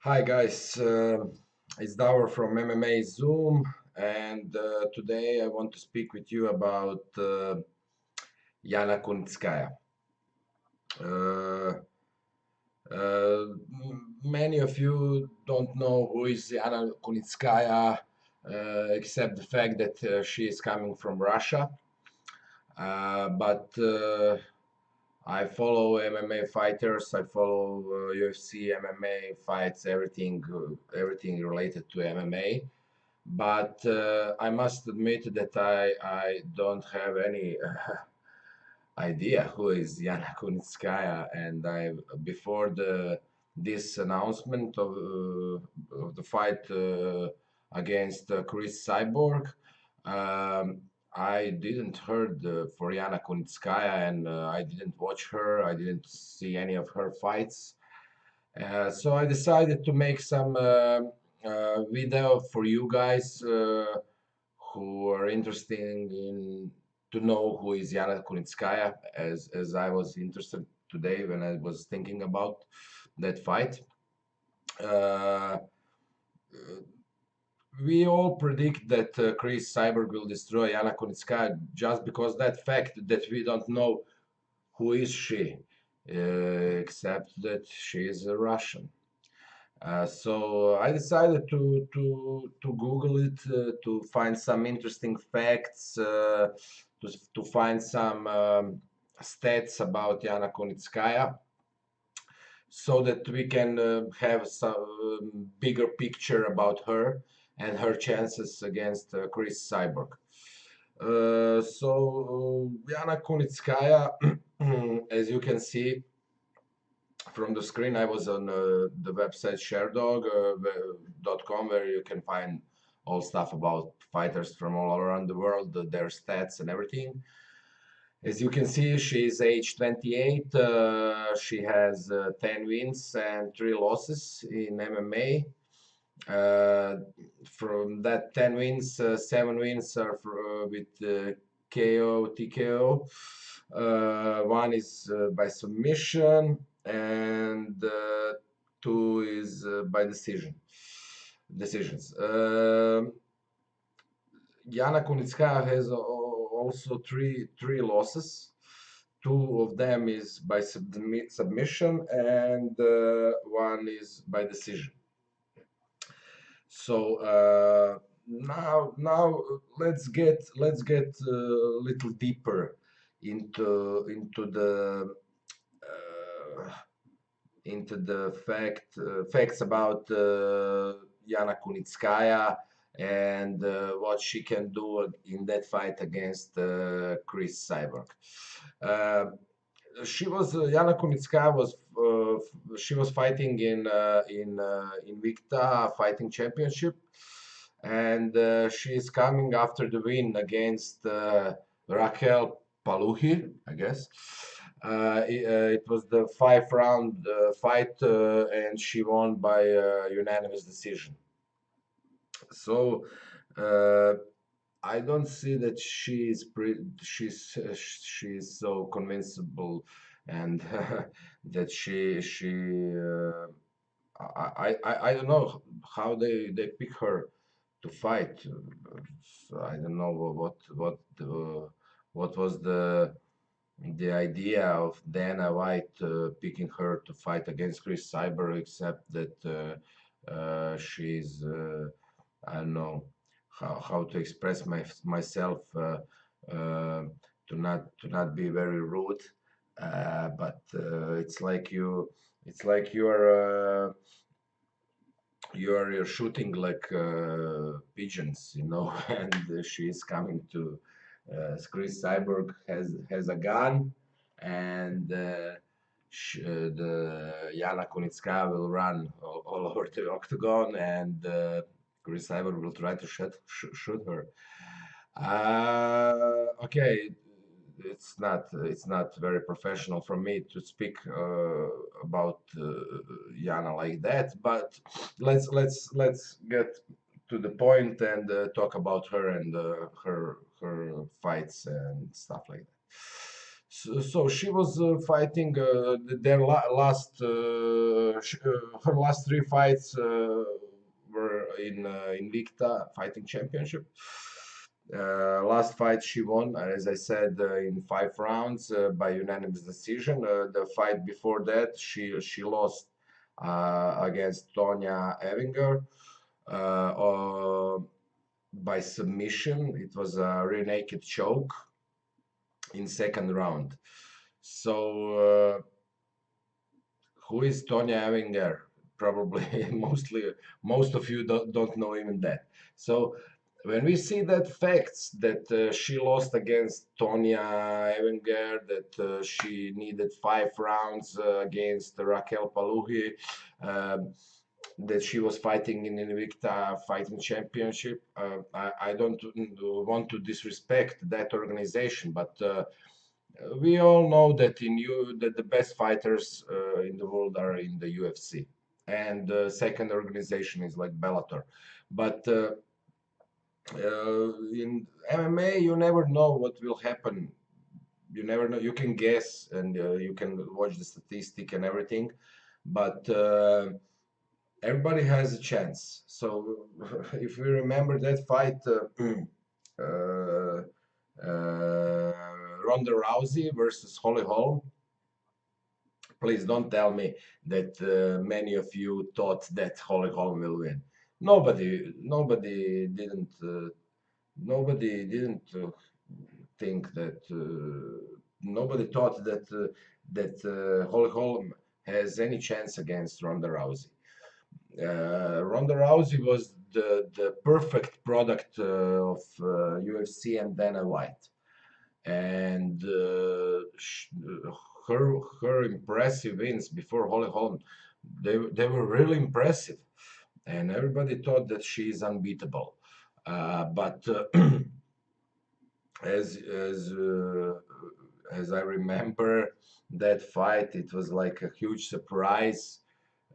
Hi guys, it's Dower from MMA Zoom, and today I want to speak with you about Yana Kunitskaya. Uh, Many of you don't know who is Yana Kunitskaya, except the fact that she is coming from Russia. But I follow MMA fighters. I follow UFC, MMA fights, everything related to MMA. But I must admit that I don't have any idea who is Yana Kunitskaya, and I before the this announcement of the fight against Cris Cyborg, um, I didn't heard for Yana Kunitskaya, and I didn't watch her. I didn't see any of her fights. So I decided to make some video for you guys who are interested in to know who is Yana Kunitskaya, as I was interested today when I was thinking about that fight. Uh, we all predict that Cris Cyborg will destroy Yana Kunitskaya just because that fact that we don't know who is she, except that she is a Russian. So I decided to Google it to find some interesting facts, to find some stats about Yana Kunitskaya, so that we can have some bigger picture about her and her chances against Cris Cyborg. Yana Kunitskaya, as you can see from the screen, I was on the website sharedog.com, where you can find all stuff about fighters from all around the world, their stats and everything. As you can see, she's age 28. She has 10 wins and 3 losses in MMA. From that 10 wins, 7 wins are with KO, TKO. One is by submission, and two is by decisions. Yana Kunitskaya has also three losses. Two of them is by submission, and one is by decision. So now let's get a little deeper uh, into the facts about Yana Kunitskaya and what she can do in that fight against Cris Cyborg. Uh, she was Yana Kunitskaya was she was fighting in Victa Fighting Championship, and she is coming after the win against Raquel Paluhi, I guess. It was the 5 round fight, and she won by unanimous decision. So uh, I don't see that she's so convincible, and that I don't know how they pick her to fight. I don't know what was the idea of Dana White picking her to fight against Cris Cyber, except that she's I don't know how to express myself uh, to not be very rude, but it's like you're shooting like pigeons, and she's coming to Cris Cyborg has a gun, and the Yana Kunitskaya will run all over the octagon, and Cris Cyborg will try to shoot her. Okay, it's not very professional from me to speak about Yana like that, but let's get to the point and talk about her and her fights and stuff like that. So she was fighting their last her last three fights were in Invicta Fighting Championship. Last fight she won, as I said, in 5 rounds by unanimous decision. The fight before that, she lost against Tonya Evinger by submission. It was a rear naked choke in second round. So who is Tonya Evinger? Probably most of you don't know even that. So when we see that facts that she lost against Tonya Evinger, that she needed 5 rounds against Raquel Paluhi, that she was fighting in Invicta Fighting Championship. I don't want to disrespect that organization, but we all know that that the best fighters in the world are in the UFC, and the second organization is like Bellator. But in MMA, you never know what will happen. You never know. You can guess and you can watch the statistic and everything, but everybody has a chance. So if we remember that fight. Uh, Ronda Rousey versus Holly Holm. Please don't tell me that many of you thought that Holly Holm will win. Nobody didn't think that. Nobody thought that Holly Holm has any chance against Ronda Rousey. Ronda Rousey was the perfect product of UFC and Dana White, and her impressive wins before Holly Holm, they were really impressive, and everybody thought that she is unbeatable. But as as uh, as I remember that fight, it was like a huge surprise.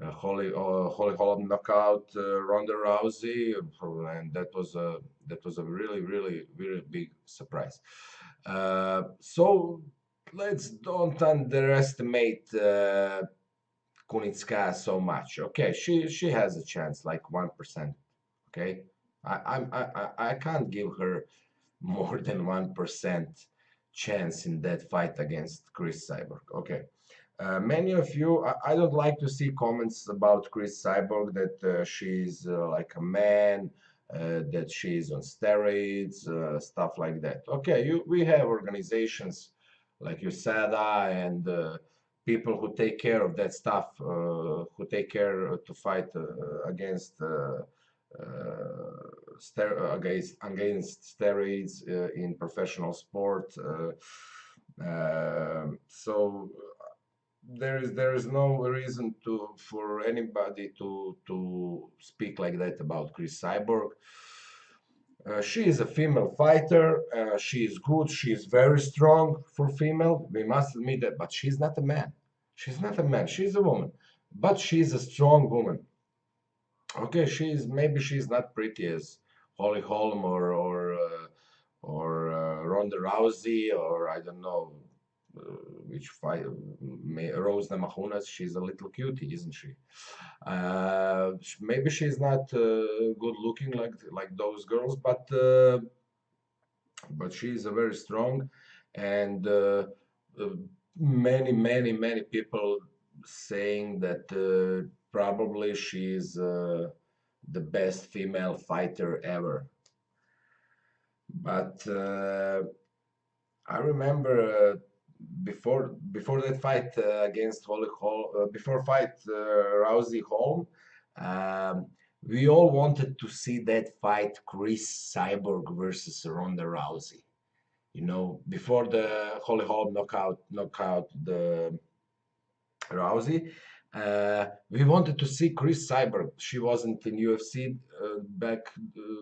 Holly Holm knockout Ronda Rousey, and that was a really big surprise. So let's don't underestimate Kunitskaya so much. Okay, she has a chance, like 1%. Okay, I can't give her more than 1% chance in that fight against Cris Cyborg. Okay. Many of you, I don't like to see comments about Cris Cyborg that she's like a man, that she's on steroids, stuff like that. Okay, we have organizations like USADA and people who take care of that stuff, who take care to fight against against steroids in professional sport. So there is no reason to for anybody to speak like that about Cris Cyborg. She is a female fighter. She is good. She is very strong for female. We must admit that. But she's not a man. She's not a man. She's a woman. But she's a strong woman. Okay, maybe she's not pretty as Holly Holm or Ronda Rousey or I don't know uh, which fight Rose Namajunas. She's a little cutie, isn't she? Maybe she's not good looking like those girls, but she's a very strong and uh, many people saying that probably she's the best female fighter ever. But I remember before that fight against Holly Hall, before fight Rousey Holm, um, we all wanted to see that fight Cris Cyborg versus Ronda Rousey. You know, before the Holly Holm knockout the Rousey. We wanted to see Cris Cyborg. She wasn't in UFC back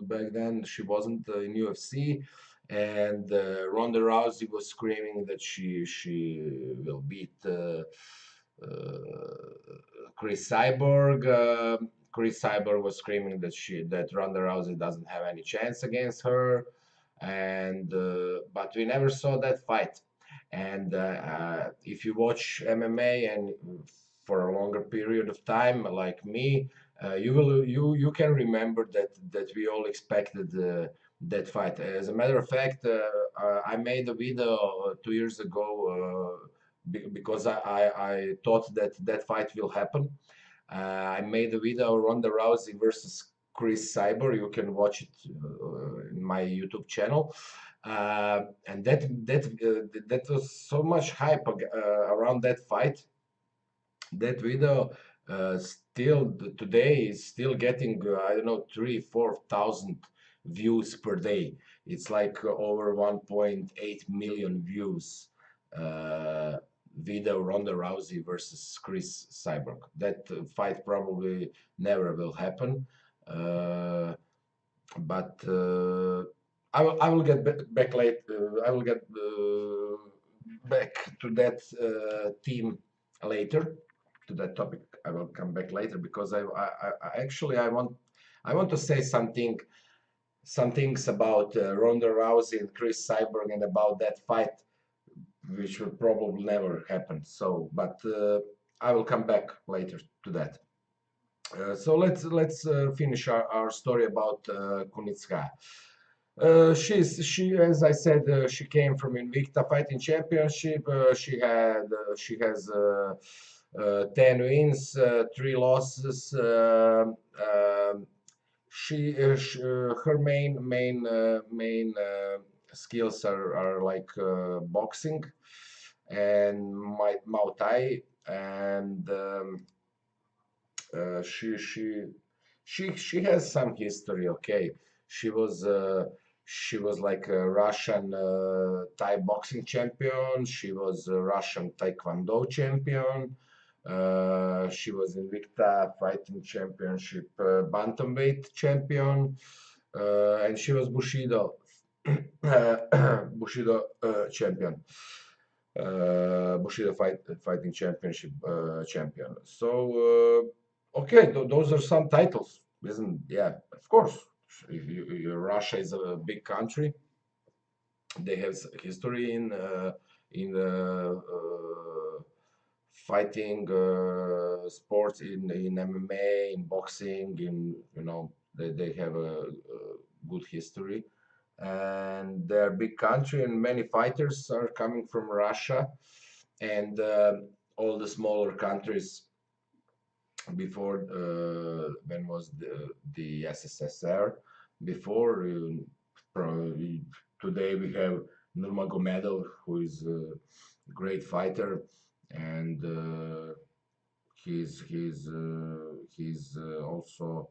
then. She wasn't in UFC, and Ronda Rousey was screaming that she will beat Cris Cyborg. Cris Cyborg was screaming that Ronda Rousey doesn't have any chance against her, and but we never saw that fight. And if you watch MMA and for a longer period of time, like me, you can remember that we all expected that fight. As a matter of fact, I made a video 2 years ago because I thought that that fight will happen. I made a video Ronda Rousey versus Cris Cyborg. You can watch it in my YouTube channel. And that was so much hype around that fight. That video still today is still getting I don't know 3-4 thousand views per day. It's like over 1.8 million views. Uh, Video Ronda Rousey versus Cris Cyborg. That fight probably never will happen. Uh, but I will get back late. I will get back to that team later. To that topic, I will come back later because actually I want to say some things about Ronda Rousey and Cris Cyborg and about that fight, which will probably never happen. So, but I will come back later to that. So let's finish our story about Kunitskaya. She as I said she came from Invicta Fighting Championship. She has 10 wins, 3 losses. Her main skills are like boxing and Muay Thai and uh, she she she has some history. Okay, she was uh, she was like a Russian Thai boxing champion. She was a Russian Taekwondo champion. She was Invicta Fighting Championship bantamweight champion, and she was Bushido Bushido champion. Bushido Fighting Championship champion. So, okay, those are some titles, isn't? Yeah, of course. Russia is a big country. They have history in fighting sports in MMA, in boxing, in they have a good history, and they're a big country, and many fighters are coming from Russia, and all the smaller countries before when was the SSSR before. Today we have Nurmagomedov, who is a great fighter, and he's also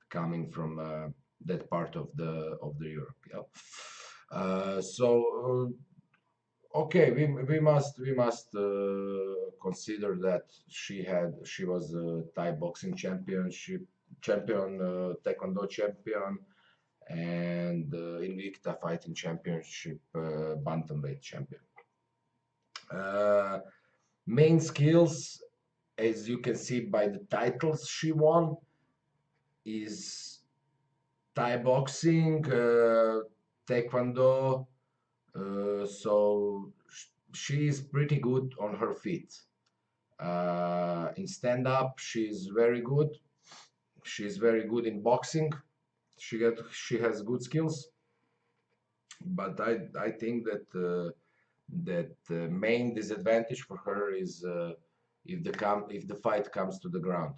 coming from that part of the Europe. Yeah. So okay, we must consider that she was a Thai boxing champion, Taekwondo champion, and Invicta Fighting Championship bantamweight champion. Uh, Main skills, as you can see by the titles she won, is Thai boxing, Taekwondo. So she is pretty good on her feet. In stand up, she's very good. She's very good in boxing. She has good skills, but I think that the main disadvantage for her is if the fight comes to the ground.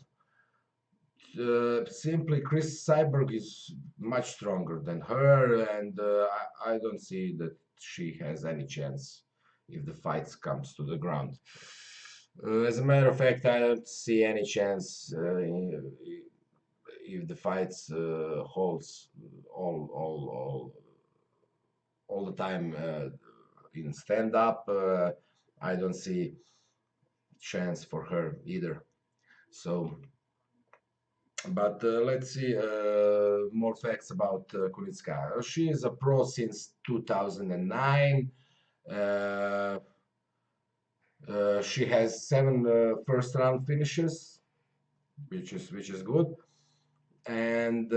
Simply, Cris Cyborg is much stronger than her, and I don't see that she has any chance if the fight comes to the ground. As a matter of fact, I don't see any chance if the fights holds all the time in stand up. I don't see chance for her either. So, but let's see more facts about Kunitskaya. She is a pro since 2009. Uh, she has 7 first round finishes, which is good, and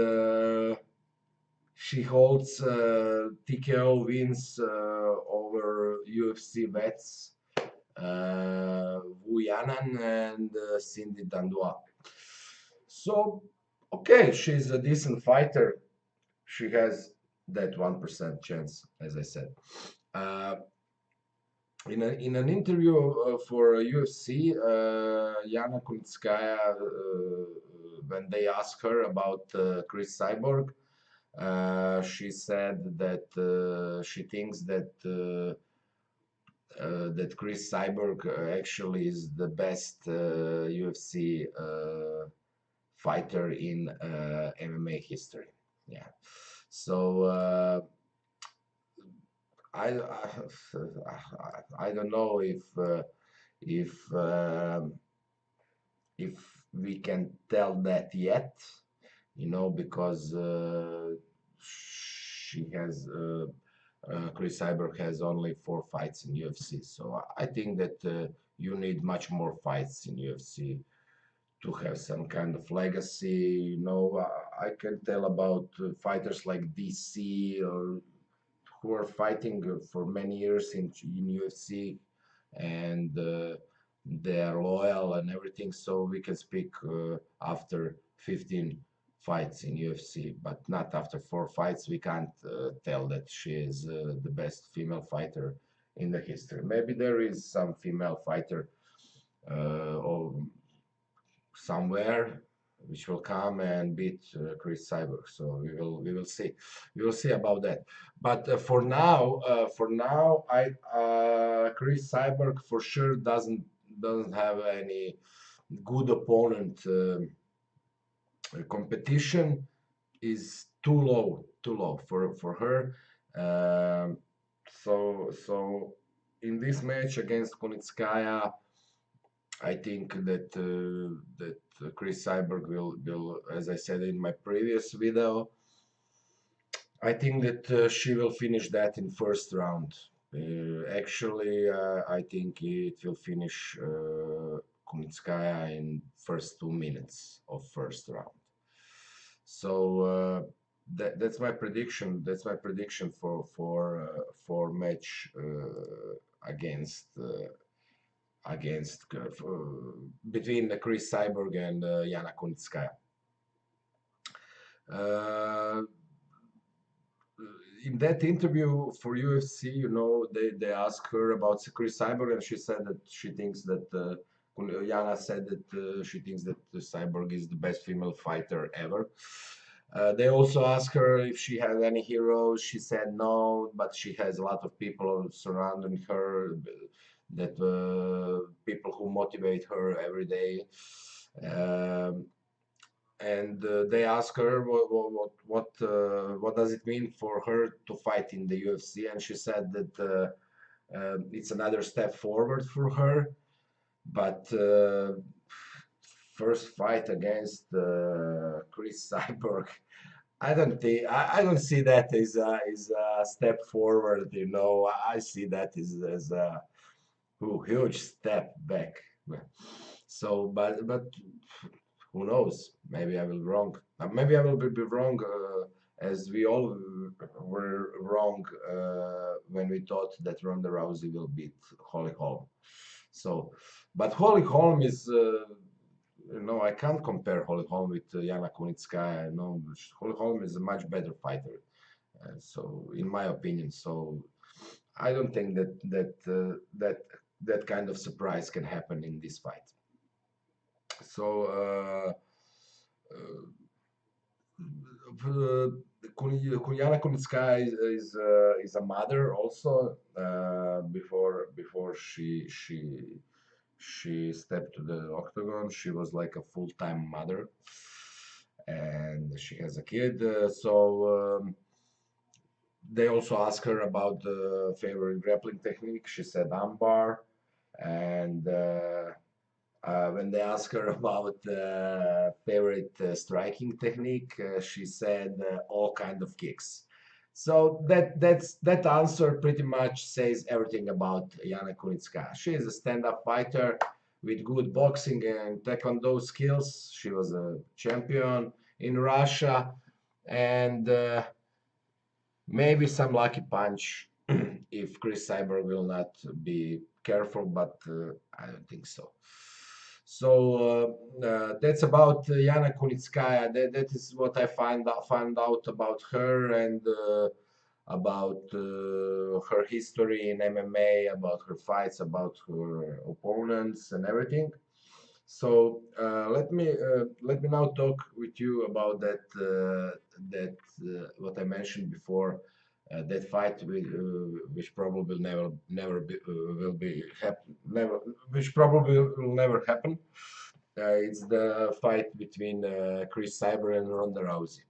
She holds TKO wins over UFC vets Wu Yanan and Cindy Dandois. So, okay, she's a decent fighter. She has that 1% chance, as I said. Uh, in an interview for UFC, Yana Kunitskaya, when they asked her about Cris Cyborg, she said that she thinks that Cris Cyborg actually is the best UFC fighter in MMA history. Yeah. So I don't know if if we can tell that yet, because she has Cris Cyborg has only 4 fights in UFC. So I think that you need much more fights in UFC to have some kind of legacy. I can tell about fighters like DC or who are fighting for many years in UFC, and they are loyal and everything. So we can speak after 15 fights in UFC, but not after 4 fights. We can't tell that she is the best female fighter in the history. Maybe there is some female fighter or somewhere which will come and beat Cris Cyborg. So we will see about that. But for now, I Cris Cyborg for sure doesn't have any good opponent. Competition is too low for her. Um, so in this match against Kunitskaya, I think that Cris Cyborg will, as I said in my previous video, I think that she will finish that in first round. Actually, I think it will finish Kunitskaya in first 2 minutes of first round. So that's my prediction. That's my prediction for match against. Between Cris Cyborg and Yana Kunitskaya. Uh, in that interview for UFC, they asked her about Cris Cyborg, and she said that she thinks that Yana said that she thinks that Cyborg is the best female fighter ever. They also asked her if she has any heroes. She said no, but she has a lot of people surrounding her, that people who motivate her every day. Um, and they ask her what does it mean for her to fight in the UFC, and she said that it's another step forward for her, but first fight against Cris Cyborg, I don't see that as a step forward. I see that as a huge step back. So, but who knows? Maybe I will wrong. Maybe I will be wrong, as we all were wrong when we thought that Ronda Rousey will beat Holly Holm. So, but Holly Holm is, I can't compare Holly Holm with Yana Kunitskaya. No, Holly Holm is a much better fighter. So, in my opinion, so I don't think that kind of surprise can happen in this fight. So. Yana Kunitskaya is a mother also. Before she stepped to the octagon, she was like a full-time mother, and she has a kid. So they also asked her about the favorite grappling technique. She said armbar, and when they asked her about favorite striking technique, she said all kind of kicks. So that answer pretty much says everything about Yana Kunitskaya. She is a stand-up fighter with good boxing and taekwondo skills. She was a champion in Russia, and Maybe some lucky punch if Cris Cyborg will not be careful, but I don't think so. So that's about Yana Kunitskaya. That is what I found out about her and about her history in MMA, about her fights, about her opponents and everything. So let me now talk with you about that what I mentioned before, that fight which probably never will be happen never which probably will never happen. It's the fight between Cris Cyber and Ronda Rousey.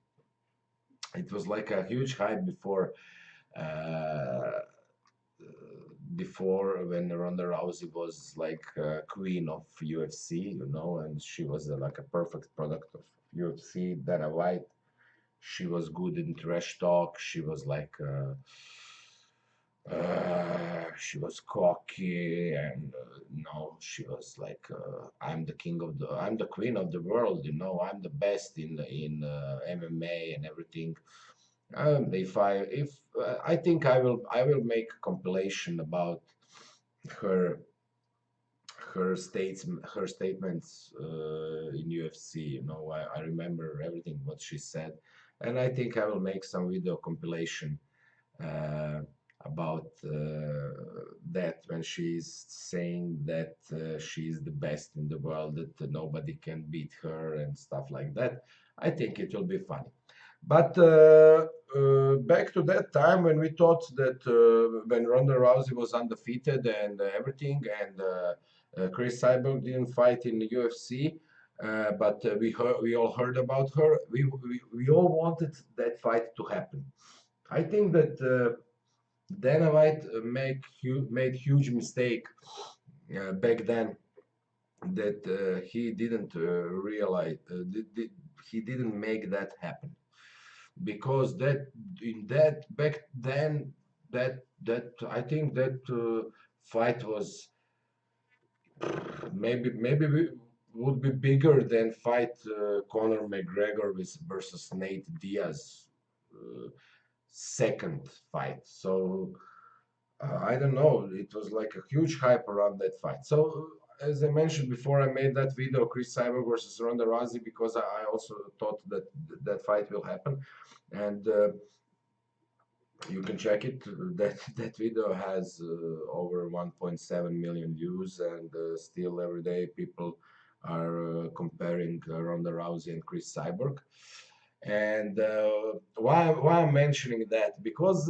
It was like a huge hype uh, before when Ronda Rousey was like queen of UFC, you know, and she was like a perfect product of UFC. Dana White, she was good in trash talk. She was like, she was cocky, and no, she was like, I'm the queen of the world, you know, I'm the best in MMA and everything. If I think I will make a compilation about her her statements in UFC. You know, I remember everything what she said, and I think I will make some video compilation uh, about that when she's saying that she's the best in the world, that nobody can beat her and stuff like that. I think it will be funny. But back to that time when we thought that when Ronda Rousey was undefeated and everything, and Cris Cyborg didn't fight in the UFC, but we all heard about her. We all wanted that fight to happen. I think that Dana White made huge mistake back then, that he didn't realize he didn't make that happen, because that in that back then, that I think that fight was maybe would be bigger than fight Conor McGregor versus Nate Diaz second fight. So I don't know. It was like a huge hype around that fight. So as I mentioned before, I made that video, Cris Cyborg versus Ronda Rousey, because I also thought that that fight will happen, and you can check it. That video has over 1.7 million views, and still every day people are comparing Ronda Rousey and Cris Cyborg. And why I'm mentioning that, because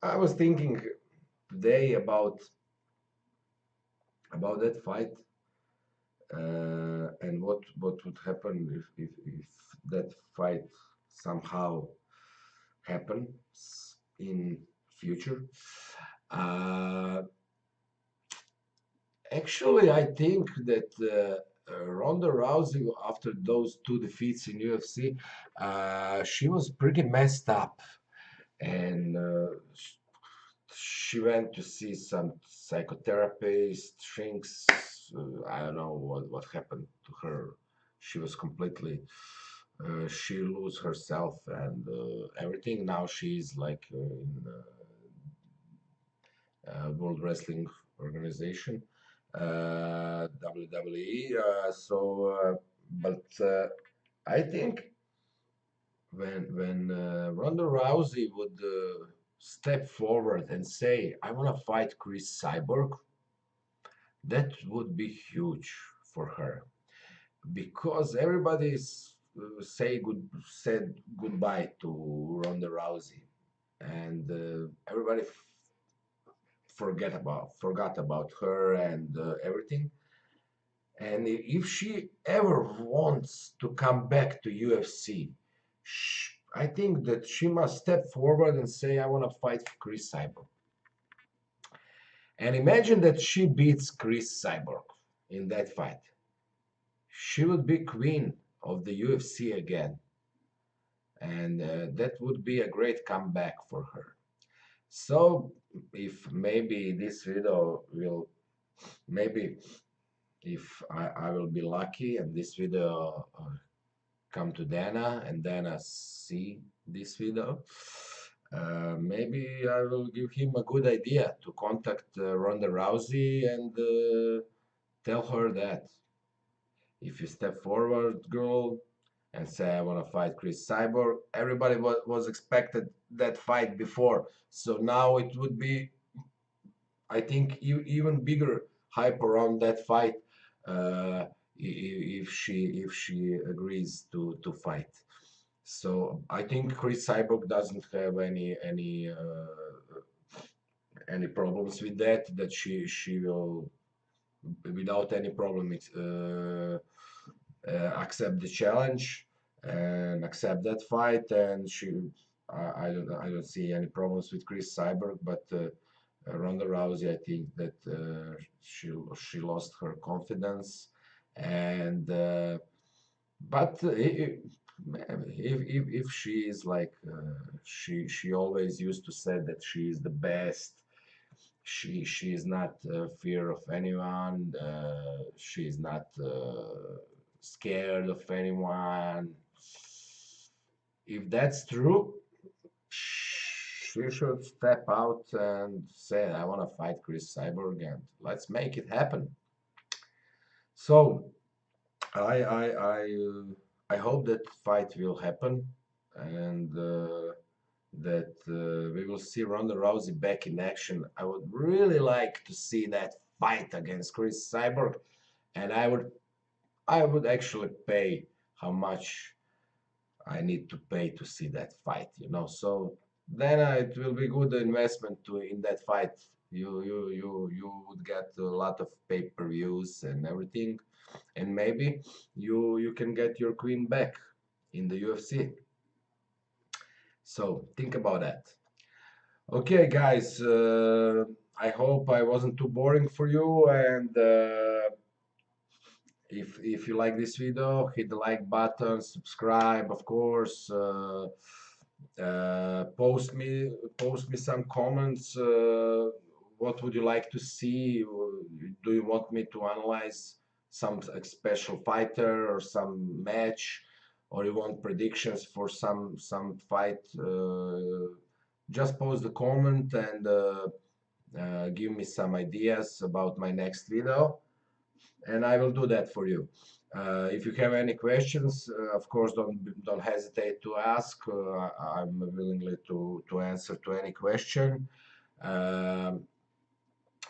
I was thinking today about that fight, and what would happen if that fight somehow happens in future. Uh, Actually, I think that Ronda Rousey, after those two defeats in UFC, she was pretty messed up, and she went to see some psychotherapist, shrinks. I don't know what happened to her. She was completely, she lose herself and everything. Now she's like in World Wrestling Organization, WWE. But I think when Ronda Rousey would step forward and say, "I want to fight Cris Cyborg," that would be huge for her, because everybody's said goodbye to Ronda Rousey, and everybody forgot about her and everything. And if she ever wants to come back to UFC, I think that she must step forward and say, "I want to fight for Cris Cyborg." And imagine that she beats Cris Cyborg in that fight. She would be queen of the UFC again. And that would be a great comeback for her. So, if maybe this video will, maybe if I will be lucky and this video come to Dana and Dana see this video, maybe I will give him a good idea to contact Ronda Rousey and tell her that if you step forward, girl, and say I want to fight Cris Cyborg, everybody was expected that fight before, so now it would be, I think, even bigger hype around that fight if she agrees to fight. So I think Cris Cyborg doesn't have any problems with that. That she will without any problem accept the challenge and accept that fight. And I don't see any problems with Cris Cyborg, but Ronda Rousey, I think that she lost her confidence, and but if she is like she always used to say that she is the best. She is not fear of anyone. She is not scared of anyone. If that's true, she should step out and say, "I want to fight Cris Cyborg, and let's make it happen." So I hope that fight will happen, and that we will see Ronda Rousey back in action. I would really like to see that fight against Cris Cyborg, and I would actually pay how much I need to pay to see that fight. So then it will be good investment to in that fight. You would get a lot of pay-per-views and everything, and maybe you can get your queen back in the UFC. So think about that. Okay, guys. I hope I wasn't too boring for you, and if you like this video, hit the like button, subscribe, of course. Post me some comments. What would you like to see? Do you want me to analyze some special fighter or some match, or you want predictions for some fight? Just post the comment and give me some ideas about my next video, and I will do that for you. If you have any questions, of course, don't hesitate to ask. I'm willingly to answer to any question. Um,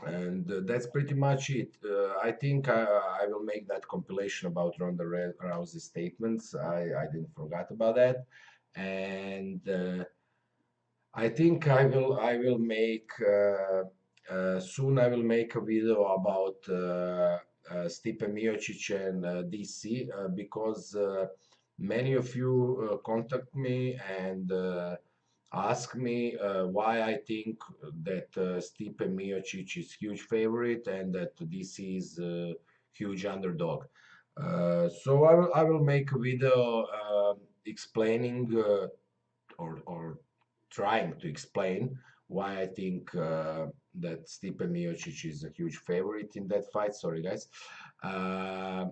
and that's pretty much it. I think I will make that compilation about Ronda Rousey statements. I didn't forget about that, and I think I will make soon. I will make a video about Stipe Miocic and DC because many of you contact me and ask me why I think that Stipe Miocic is huge favorite and that DC is a huge underdog. So I will make a video explaining or trying to explain why I think that Stipe Miocic is a huge favorite in that fight. Sorry, guys. Uh,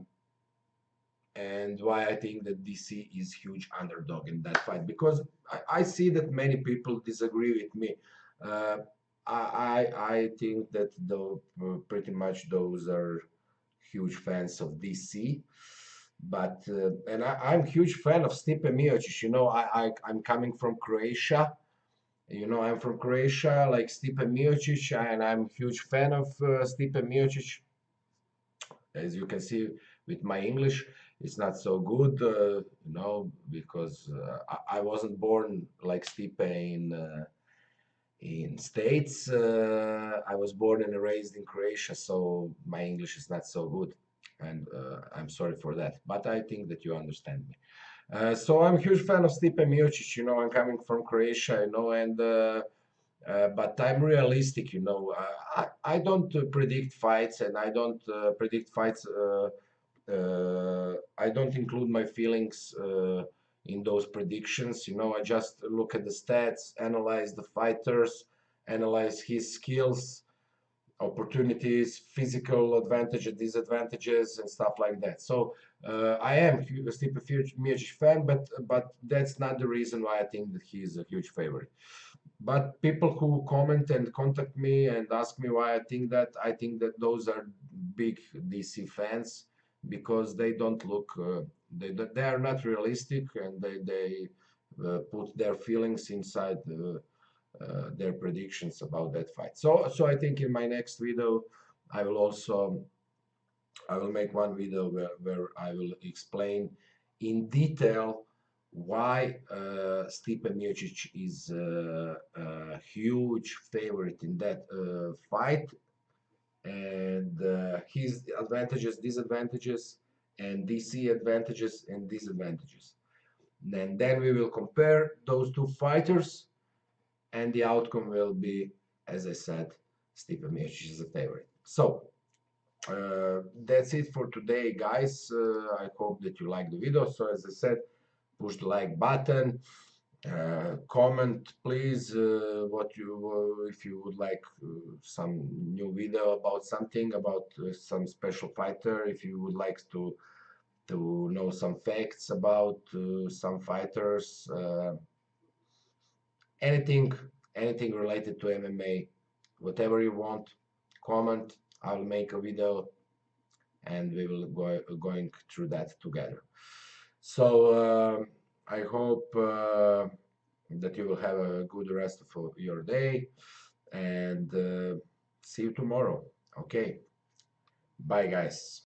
and why I think that DC is huge underdog in that fight, because I see that many people disagree with me. Uh, I think that though pretty much those are huge fans of DC, but and I'm huge fan of Stipe Miocic. I'm coming from Croatia. I'm from Croatia, like Stipe Miocic, and I'm huge fan of Stipe Miocic. As you can see with my English, it's not so good, because I wasn't born like Stipe in States. I was born and raised in Croatia, so my English is not so good, and I'm sorry for that. But I think that you understand me. So I'm a huge fan of Stipe Miocic. I'm coming from Croatia, and but I'm realistic. I don't predict fights, and I don't predict fights. I don't include my feelings in those predictions. I just look at the stats, analyze the fighters, analyze his skills. opportunities, physical advantages, disadvantages, and stuff like that. So I am a Stipe Miocic fan, but that's not the reason why I think that he is a huge favorite. But people who comment and contact me and ask me why I think that those are big DC fans because they don't look, they are not realistic and they put their feelings inside their predictions about that fight. So I think in my next video, I will also I will make one video where I will explain in detail why Stipe Miocic is a huge favorite in that fight and his advantages, disadvantages, and DC advantages and disadvantages. And then we will compare those two fighters, and the outcome will be, as I said, Stipe Miocic is a favorite. So that's it for today, guys. I hope that you like the video. So as I said, push the like button, comment please what you if you would like some new video about something about some special fighter, if you would like to know some facts about some fighters, anything anything related to MMA, whatever you want, comment. I'll make a video and we will go going through that together. So I hope that you will have a good rest of your day and see you tomorrow. Okay, bye guys.